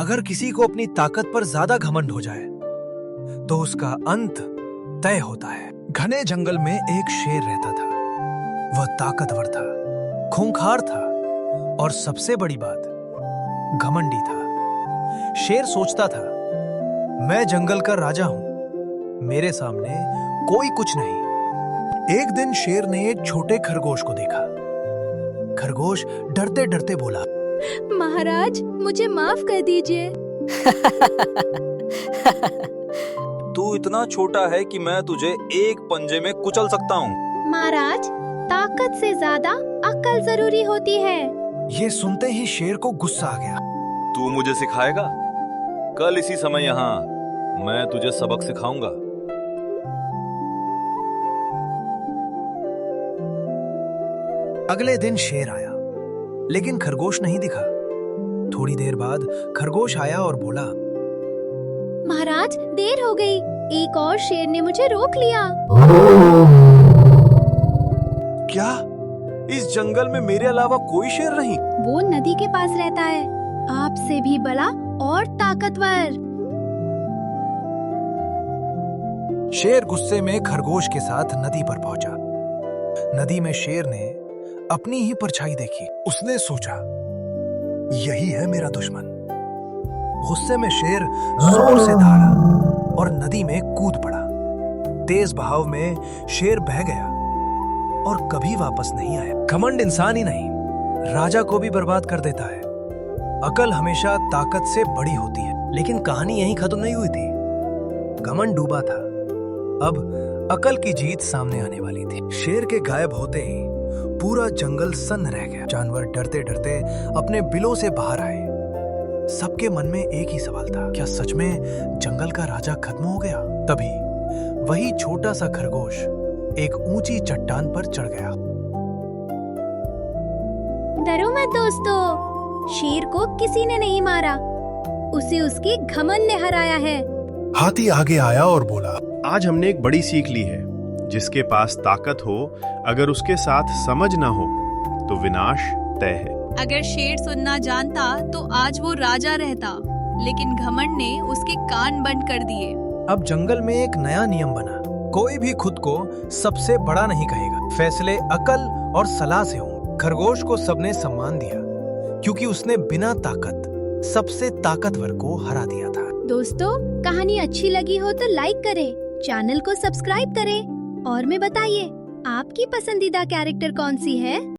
अगर किसी को अपनी ताकत पर ज्यादा घमंड हो जाए तो उसका अंत तय होता है। घने जंगल में एक शेर रहता था। वह ताकतवर था, खूंखार था और सबसे बड़ी बात, घमंडी था। शेर सोचता था, मैं जंगल का राजा हूं, मेरे सामने कोई कुछ नहीं। एक दिन शेर ने एक छोटे खरगोश को देखा। खरगोश डरते डरते बोला, महाराज, मुझे माफ कर दीजिए। तू इतना छोटा है कि मैं तुझे एक पंजे में कुचल सकता हूँ। महाराज, ताकत से ज्यादा अक्ल जरूरी होती है। ये सुनते ही शेर को गुस्सा आ गया। तू मुझे सिखाएगा? कल इसी समय यहाँ मैं तुझे सबक सिखाऊंगा। अगले दिन शेर आया, लेकिन खरगोश नहीं दिखा। थोड़ी देर बाद खरगोश आया और बोला, महाराज, देर हो गई, एक और शेर ने मुझे रोक लिया। क्या? इस जंगल में मेरे अलावा कोई शेर नहीं? वो नदी के पास रहता है, आपसे भी बड़ा और ताकतवर। शेर गुस्से में खरगोश के साथ नदी पर पहुंचा। नदी में शेर ने अपनी ही परछाई देखी। उसने सोचा, यही है मेरा दुश्मन। गुस्से में शेर जोर से दहाड़ा और नदी में कूद पड़ा। तेज बहाव में शेर बह गया और कभी वापस नहीं आया। घमंड इंसान ही नहीं, राजा को भी बर्बाद कर देता है। अकल हमेशा ताकत से बड़ी होती है। लेकिन कहानी यहीं खत्म नहीं हुई थी। घमंड डूबा था, अब अकल की जीत सामने आने वाली थी। शेर के गायब होते ही पूरा जंगल सन्न रह गया। जानवर डरते डरते अपने बिलों से बाहर आए। सबके मन में एक ही सवाल था, क्या सच में जंगल का राजा खत्म हो गया? तभी वही छोटा सा खरगोश एक ऊंची चट्टान पर चढ़ गया। डरो मत दोस्तों, शेर को किसी ने नहीं मारा, उसे उसकी घमंड ने हराया है। हाथी आगे आया और बोला, आज हमने एक बड़ी सीख ली है, जिसके पास ताकत हो, अगर उसके साथ समझ ना हो तो विनाश तय है। अगर शेर सुनना जानता तो आज वो राजा रहता, लेकिन घमंड ने उसके कान बंद कर दिए। अब जंगल में एक नया नियम बना, कोई भी खुद को सबसे बड़ा नहीं कहेगा। फैसले अकल और सलाह से हों। खरगोश को सबने सम्मान दिया क्योंकि उसने बिना ताकत सबसे ताकतवर को हरा दिया था। दोस्तों, कहानी अच्छी लगी हो तो लाइक करें, चैनल को सब्सक्राइब करें और में बताइए आपकी पसंदीदा कैरेक्टर कौन सी है।